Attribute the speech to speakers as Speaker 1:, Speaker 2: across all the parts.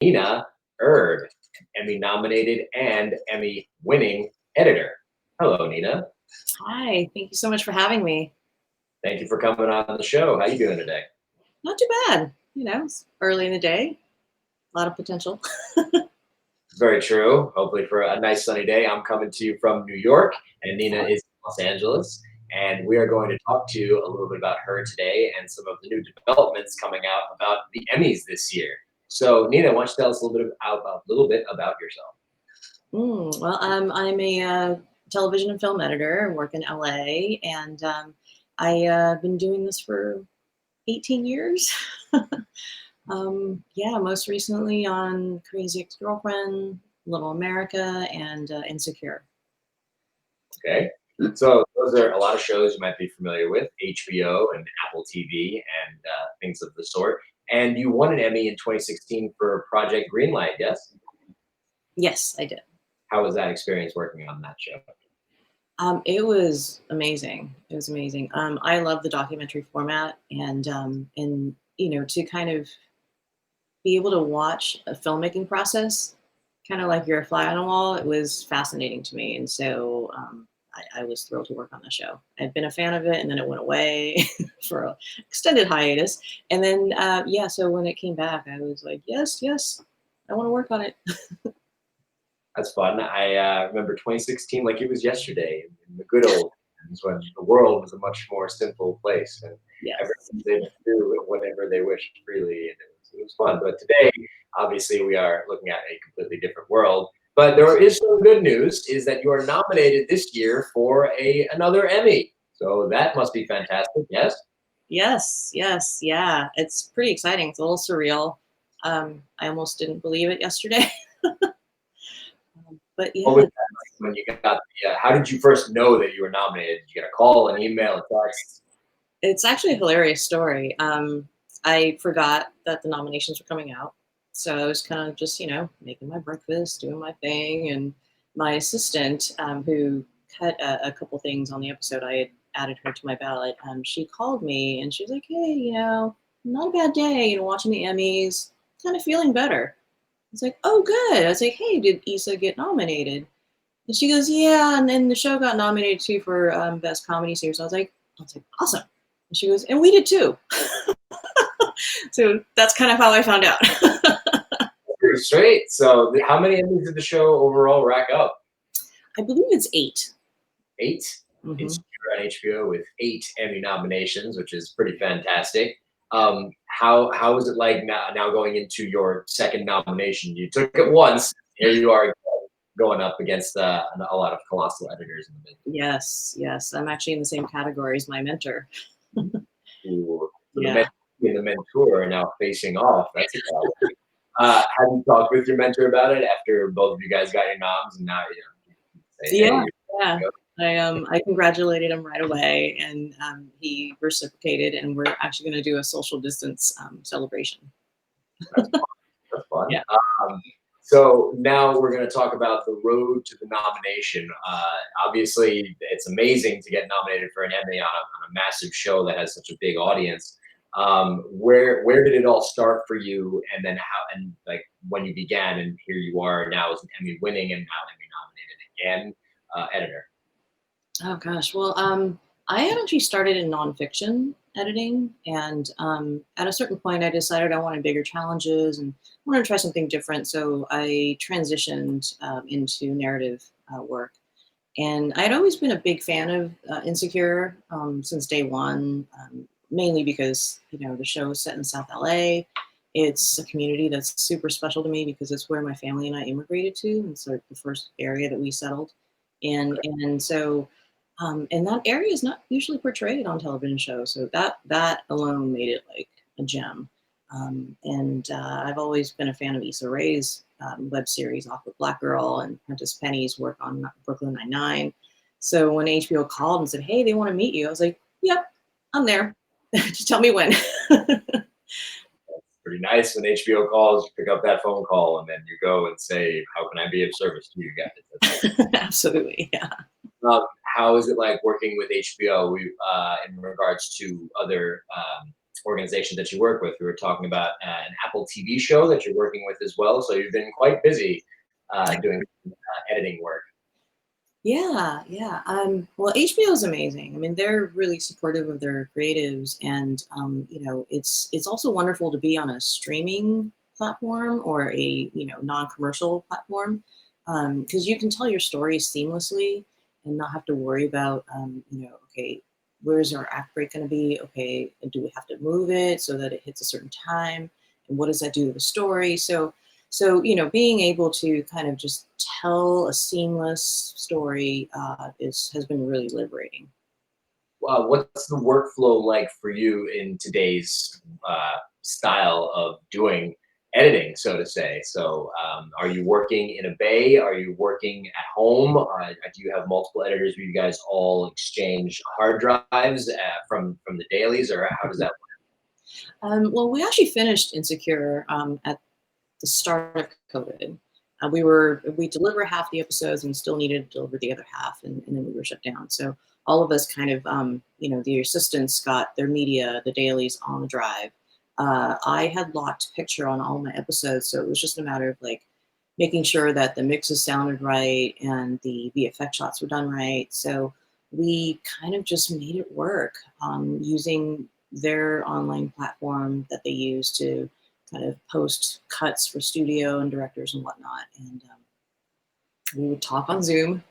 Speaker 1: Nena Erb, Emmy nominated and Emmy winning editor. Hello, Nina.
Speaker 2: Hi, thank you so much for having me.
Speaker 1: Thank you for coming on the show. How you doing today?
Speaker 2: Not too bad. It's early in the day, a lot of potential.
Speaker 1: Very true. Hopefully, for a nice sunny day. I'm coming to you from New York, and Nina is in Los Angeles. And we are going to talk to you a little bit about her today and some of the new developments coming out about the Emmys this year. So, Nina, why don't you tell us a little bit about yourself?
Speaker 2: I'm a television and film editor. Work in LA, and I've been doing this for 18 years. Yeah, most recently on Crazy Ex-Girlfriend, Little America, and Insecure.
Speaker 1: Okay. So those are a lot of shows you might be familiar with, HBO and Apple TV and things of the sort. And you won an Emmy in 2016 for Project Greenlight, yes?
Speaker 2: Yes, I did.
Speaker 1: How was that experience working on that show?
Speaker 2: It was amazing. It was amazing. I love the documentary format, and to kind of be able to watch a filmmaking process, kind of like you're a fly on a wall. It was fascinating to me, and so I was thrilled to work on the show. I'd been a fan of it, and then it went away for an extended hiatus, and then yeah. So when it came back, I was like, yes, yes, I want to work on it.
Speaker 1: That's fun. I remember 2016 like it was yesterday in the good old times when the world was a much more simple place and everyone
Speaker 2: Yes.
Speaker 1: was able to do whatever they wished freely. And it was fun. But today, obviously, we are looking at a completely different world. But there is some good news is that you are nominated this year for another Emmy. So that must be fantastic. Yes.
Speaker 2: Yes, yes, yeah. It's pretty exciting. It's a little surreal. I almost didn't believe it yesterday. But
Speaker 1: What
Speaker 2: yeah,
Speaker 1: was that like when you got the? How did you first know that you were nominated? Did you get a call, an email, a text?
Speaker 2: it's actually a hilarious story. I forgot that the nominations were coming out. So I was kind of just, making my breakfast, doing my thing. And my assistant, who cut a couple things on the episode, I had added her to my ballot. She called me and she was like, hey, not a bad day, watching the Emmys, kind of feeling better. I was like, oh, good. I was like, hey, did Issa get nominated? And she goes, yeah. And then the show got nominated too for Best Comedy Series. I was like, awesome. And she goes, and we did too. So that's kind of how I found out.
Speaker 1: Pretty straight. So, how many Emmys did the show overall rack up?
Speaker 2: I believe it's 8.
Speaker 1: 8.
Speaker 2: Hmm.
Speaker 1: It's here on HBO with 8 Emmy nominations, which is pretty fantastic. How is it like now going into your second nomination? You took it once. Here you are going up against a lot of colossal editors in the
Speaker 2: Yes, yes. I'm actually in the same category as my mentor.
Speaker 1: middle. So the
Speaker 2: Yeah.
Speaker 1: mentor and the mentor are now facing off. That's exciting. Have you talked with your mentor about it after both of you guys got your noms and now you say, hey,
Speaker 2: Yeah.
Speaker 1: you're
Speaker 2: Yeah.
Speaker 1: go.
Speaker 2: I congratulated him right away, and he reciprocated, and we're actually going to do a social distance celebration.
Speaker 1: That's That's fun.
Speaker 2: Yeah.
Speaker 1: So now we're going to talk about the road to the nomination. Obviously, it's amazing to get nominated for an Emmy on a massive show that has such a big audience. Where did it all start for you, and then how and like when you began, and here you are now as an Emmy winning and now Emmy nominated again editor.
Speaker 2: Oh gosh. Well, I had actually started in nonfiction editing, and at a certain point, I decided I wanted bigger challenges and wanted to try something different. So I transitioned into narrative work, and I had always been a big fan of Insecure since day one, mainly because the show is set in South LA. It's a community that's super special to me because it's where my family and I immigrated to, and so the first area that we settled in, and so and that area is not usually portrayed on television shows, so that alone made it like a gem. And I've always been a fan of Issa Rae's web series, Awkward Black Girl, and Prentice Penny's work on Brooklyn Nine-Nine. So when HBO called and said, "Hey, they want to meet you," I was like, "Yep, I'm there. Just tell me when."
Speaker 1: Pretty nice when HBO calls, you pick up that phone call, and then you go and say, "How can I be of service to you guys?"
Speaker 2: Absolutely, yeah.
Speaker 1: How is it like working with HBO? We in regards to other organizations that you work with. We were talking about an Apple TV show that you're working with as well. So you've been quite busy doing editing work.
Speaker 2: Yeah, yeah. Well, HBO is amazing. I mean, they're really supportive of their creatives, and it's also wonderful to be on a streaming platform or a non-commercial platform, because you can tell your stories seamlessly and not have to worry about okay, where's our act break going to be? Okay, and do we have to move it so that it hits a certain time? And what does that do to the story? So, being able to kind of just tell a seamless story is has been really liberating.
Speaker 1: What's the workflow like for you in today's style of doing editing, so to say? So, are you working in a bay? Are you working at home? Do you have multiple editors where you guys all exchange hard drives from the dailies, or how does that
Speaker 2: Well, we actually finished Insecure at the start of COVID. We deliver half the episodes and still needed to deliver the other half, and then we were shut down. So all of us kind of, the assistants got their media, the dailies on the drive. I had locked picture on all my episodes, so it was just a matter of like making sure that the mixes sounded right and the VFX shots were done right. So we kind of just made it work using their online platform that they use to kind of post cuts for studio and directors and whatnot. And we would talk on Zoom.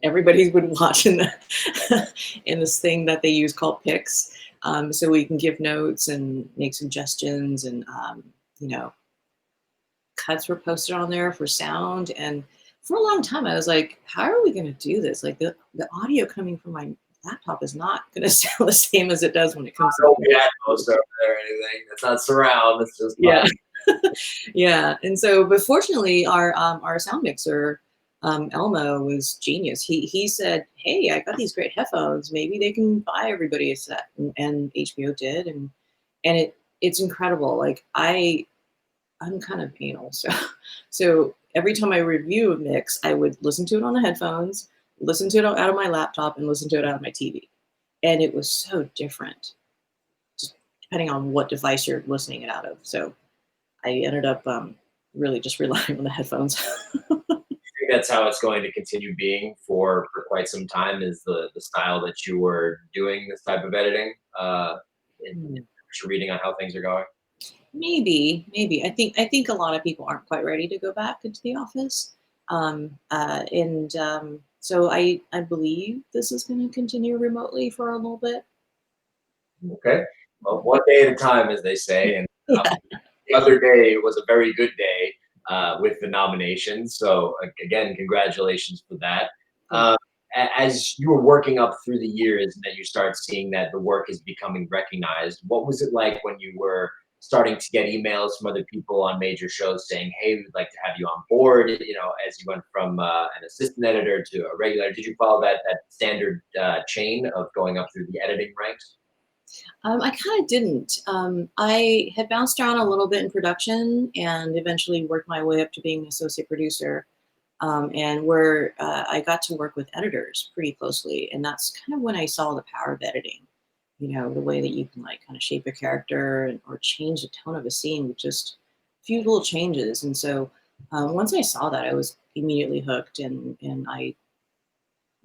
Speaker 2: Everybody would watch in the in this thing that they use called Pix, so we can give notes and make suggestions. And you know, cuts were posted on there for sound. And for a long time, I was like, "How are we going to do this? Like the audio coming from my laptop is not going to sound the same as it does when it comes to."
Speaker 1: be Atmos over there or anything? It's not surround. It's just
Speaker 2: Yeah. Yeah, and so, but fortunately, our sound mixer, Elmo, was genius. He said, "Hey, I got these great headphones. Maybe they can buy everybody a set," and HBO did, and it's incredible. Like I'm kind of anal, so so every time I review a mix, I would listen to it on the headphones, listen to it out of my laptop, and listen to it out of my TV, and it was so different, just depending on what device you're listening it out of. So I ended up really just relying on the headphones.
Speaker 1: think that's how it's going to continue being for quite some time is the style that you were doing this type of editing in
Speaker 2: Hmm.
Speaker 1: what you're reading on how things are going.
Speaker 2: Maybe. I think a lot of people aren't quite ready to go back into the office, and so I believe this is going to continue remotely for a little bit.
Speaker 1: Okay, well, one day at a time, as they say. And
Speaker 2: Yeah.
Speaker 1: the other day was a very good day with the nominations. So again, congratulations for that.
Speaker 2: Thank
Speaker 1: Um, as you were working up through the years and that you start seeing that the work is becoming recognized, what was it like when you were starting to get emails from other people on major shows saying, "Hey, we'd like to have you on board"? You know, as you went from an assistant editor to a regular, did you follow that standard chain of going up through the editing ranks?
Speaker 2: I kind of didn't. I had bounced around a little bit in production and eventually worked my way up to being an associate producer. And where I got to work with editors pretty closely, and that's kind of when I saw the power of editing. You know, the way that you can like kind of shape a character or change the tone of a scene with just a few little changes. And so once I saw that, I was immediately hooked. And I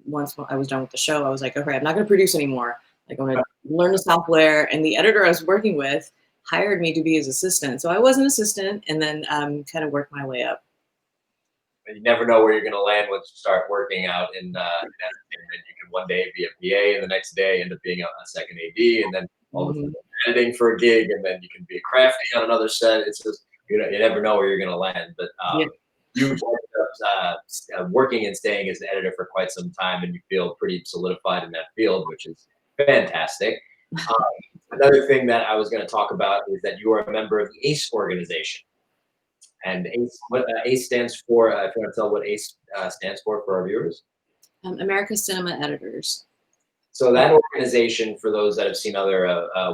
Speaker 2: once I was done with the show, I was like, okay, I'm not going to produce anymore. Like I'm going to learn the software. And the editor I was working with hired me to be his assistant. So I was an assistant, and then kind of worked my way up.
Speaker 1: And you never know where you're going to land once you start working out in entertainment. You can one day be a PA, and the next day end up being a second AD, and then all of a
Speaker 2: Mhm.
Speaker 1: sudden editing for a gig, and then you can be a crafty on another set. It's just you never know where you're going to land. But
Speaker 2: Yeah.
Speaker 1: you've ended up working and staying as an editor for quite some time, and you feel pretty solidified in that field, which is fantastic. Um, Another thing that I was going to talk about is that you are a member of the ACE organization. And ACE, what ACE stands for, if you want to tell what ACE stands for our viewers.
Speaker 2: America's Cinema Editors.
Speaker 1: So that organization, for those that have seen other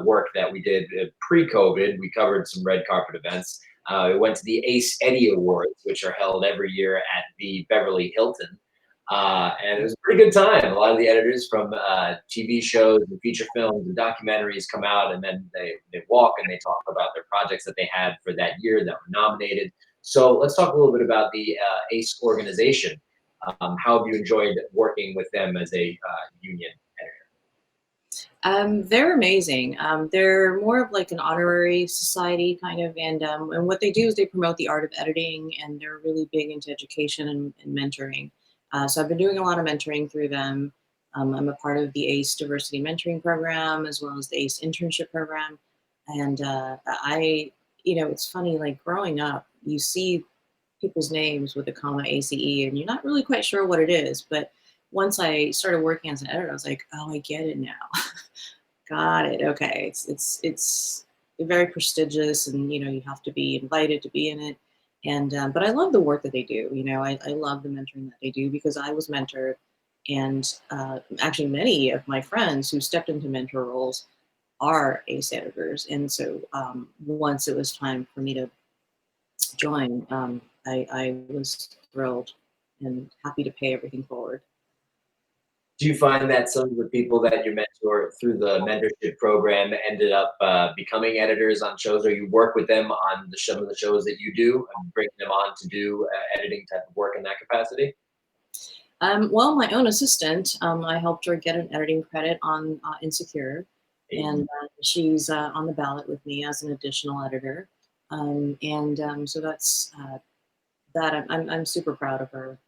Speaker 1: work that we did pre-COVID, we covered some red carpet events. It went to the ACE Eddie Awards, which are held every year at the Beverly Hilton. And it was a pretty good time. A lot of the editors from TV shows and feature films and documentaries come out, and then they walk and they talk about their projects that they had for that year that were nominated. So let's talk a little bit about the ACE organization. How have you enjoyed working with them as a union editor?
Speaker 2: They're amazing. They're more of like an honorary society kind of, and what they do is they promote the art of editing, and they're really big into education and mentoring. So I've been doing a lot of mentoring through them. I'm a part of the ACE Diversity Mentoring Program as well as the ACE Internship Program, and it's funny. Like growing up, you see people's names with a comma ACE, and you're not really quite sure what it is, but once I started working as an editor, I was like, oh, I get it now. Got it. Okay. It's very prestigious, and you have to be invited to be in it. And but I love the work that they do. I love the mentoring that they do because I was mentored, and actually many of my friends who stepped into mentor roles are ACE editors. And so once it was time for me to join, I was thrilled and happy to pay everything forward.
Speaker 1: Do you find that some of the people that you mentor through the mentorship program ended up becoming editors on shows, or you work with them on some of the shows that you do and bring them on to do editing type of work in that capacity?
Speaker 2: Well, my own assistant, I helped her get an editing credit on Insecure, and she's on the ballot with me as an additional editor. So that's that. I'm super proud of her.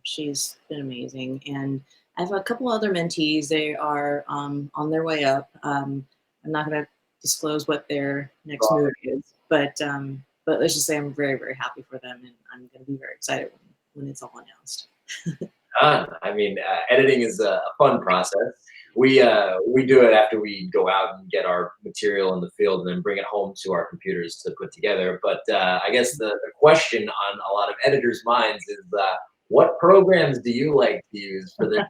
Speaker 2: She's been amazing, and I have a couple other mentees. They are on their way up. I'm not going to disclose what their next move is, but let's just say I'm very very happy for them, and I'm going to be very excited when it's all announced.
Speaker 1: I mean, editing is a fun process. We do it after we go out and get our material in the field and then bring it home to our computers to put together. But I guess the question on a lot of editors' minds is, what programs do you like to use for this?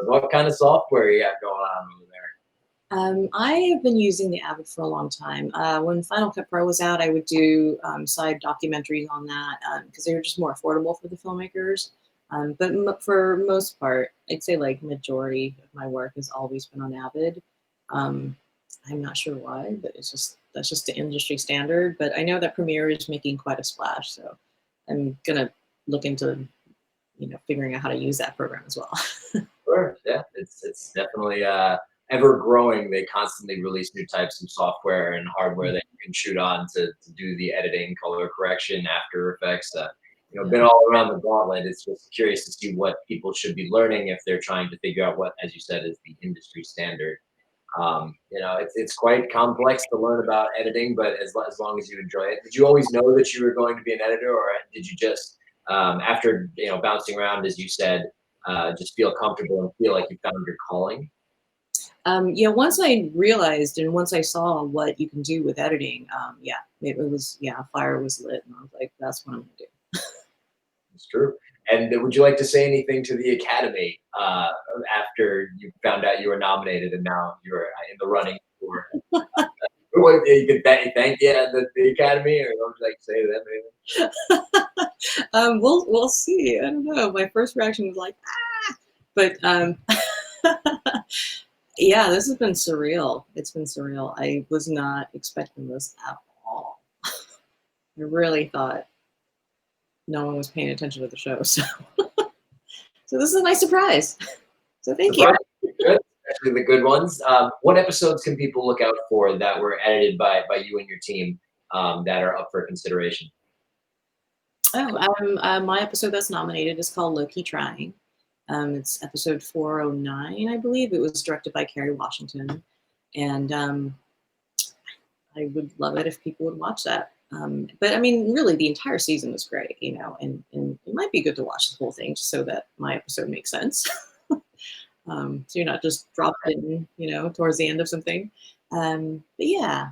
Speaker 1: What kind of software you got going on over there?
Speaker 2: I have been using the Avid for a long time. When Final Cut Pro was out, I would do side documentaries on that because they were just more affordable for the filmmakers. But for most part, I'd say like majority of my work has always been on Avid. Um, I'm not sure why, but that's just the industry standard. But I know that Premiere is making quite a splash, so I'm gonna look into figuring out how to use that program as well.
Speaker 1: Sure. Yeah, it's definitely ever growing. They constantly release new types of software and hardware that you can shoot on to do the editing, color correction, After Effects. Been
Speaker 2: Yeah.
Speaker 1: all around the gauntlet. It's just curious to see what people should be learning if they're trying to figure out what, as you said, is the industry standard. It's quite complex to learn about editing, but as long as you enjoy it. Did you always know that you were going to be an editor, or did you just after bouncing around, as you said, just feel comfortable and feel like you found your calling?
Speaker 2: Once I realized and once I saw what you can do with editing, yeah, it was, yeah, fire was lit, and I was like, that's what I'm gonna do.
Speaker 1: It's true. And would you like to say anything to the Academy after you found out you were nominated and now you're in the running for? What you could thank the Academy, or what would you like to say to them? Maybe?
Speaker 2: We'll see. I don't know. My first reaction was like, ah, but yeah, this has been surreal. It's been surreal. I was not expecting this at all. I really thought no one was paying attention to the show. So this is a nice surprise. So thank you.
Speaker 1: Surprise! Good, especially the good ones. What episodes can people look out for that were edited by you and your team that are up for consideration?
Speaker 2: Oh, my episode that's nominated is called Low Key Trying. It's episode 409, I believe. It was directed by Kerry Washington, and I would love it if people would watch that. But I mean, really, the entire season was great, and it might be good to watch the whole thing just so that my episode makes sense. So you're not just dropped in, towards the end of something. But yeah,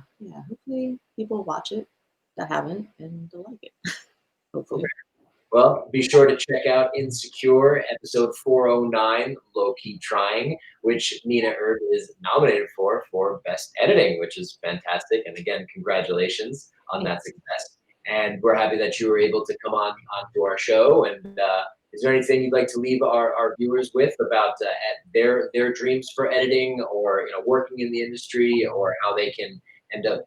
Speaker 2: hopefully people watch it that haven't and they'll like it. Hopefully.
Speaker 1: Well, be sure to check out Insecure, episode 409, Low Key Trying, which Nena Erb is nominated for Best Editing, which is fantastic. And again, congratulations on that
Speaker 2: Thanks.
Speaker 1: success. And we're happy that you were able to come on onto our show and Is there anything you'd like to leave our viewers with about their dreams for editing, or working in the industry, or how they can end up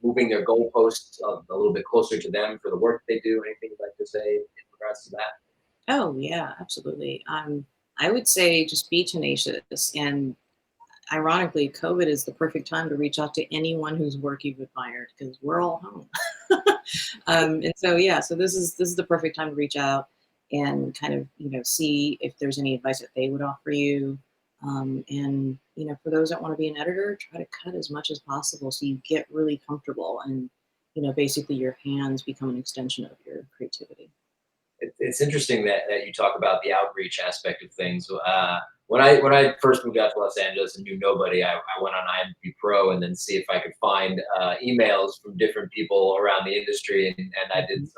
Speaker 1: moving their goalposts a little bit closer to them for the work they do? Anything you'd like to say in regards to that?
Speaker 2: Oh yeah, absolutely. I would say just be tenacious. And ironically, COVID is the perfect time to reach out to anyone whose work you've admired because we're all home. And so yeah, so this is the perfect time to reach out and kind of see if there's any advice that they would offer you. And for those that want to be an editor, try to cut as much as possible so you get really comfortable and basically your hands become an extension of your creativity.
Speaker 1: It's interesting that you talk about the outreach aspect of things. When I first moved out to Los Angeles and knew nobody, I went on IMDb Pro and then see if I could find emails from different people around the industry, and I did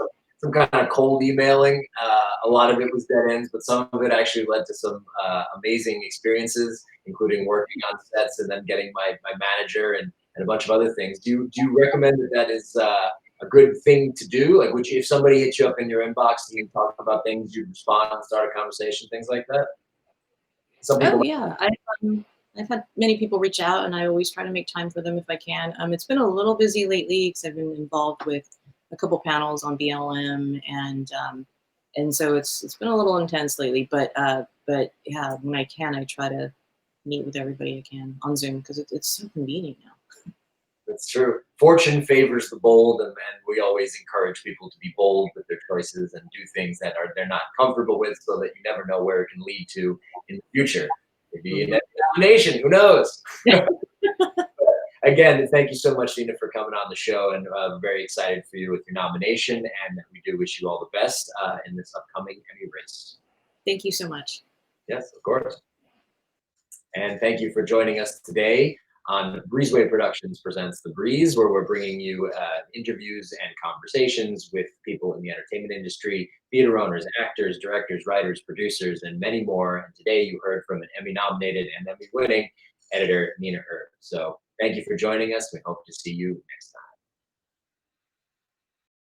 Speaker 1: some kind of cold emailing. A lot of it was dead ends, but some of it actually led to some amazing experiences, including working on sets and then getting my manager and a bunch of other things. Do you recommend that is a good thing to do? Like, would you, if somebody hits you up in your inbox and you talk about things, you respond and start a conversation, things like that? Some
Speaker 2: Oh
Speaker 1: people,
Speaker 2: yeah, I've had many people reach out, and I always try to make time for them if I can. It's been a little busy lately because I've been involved with a couple panels on BLM, and so it's been a little intense lately. But yeah, when I can, I try to meet with everybody I can on Zoom because it's so convenient now.
Speaker 1: it's true. Fortune favors the bold, and we always encourage people to be bold with their choices and do things that they're not comfortable with, so that you never know where it can lead to in the future. Maybe an
Speaker 2: Mhm.
Speaker 1: nomination, who knows? Again, thank you so much, Nina, for coming on the show, and I'm very excited for you with your nomination, and we do wish you all the best in this upcoming Emmy race.
Speaker 2: Thank you so much.
Speaker 1: Yes, of course. And thank you for joining us today on Breezeway Productions Presents The Breeze, where we're bringing you interviews and conversations with people in the entertainment industry, theater owners, actors, directors, writers, producers, and many more. And today you heard from an Emmy nominated and Emmy winning editor, Nena Erb. So thank you for joining us. We hope to see you next time.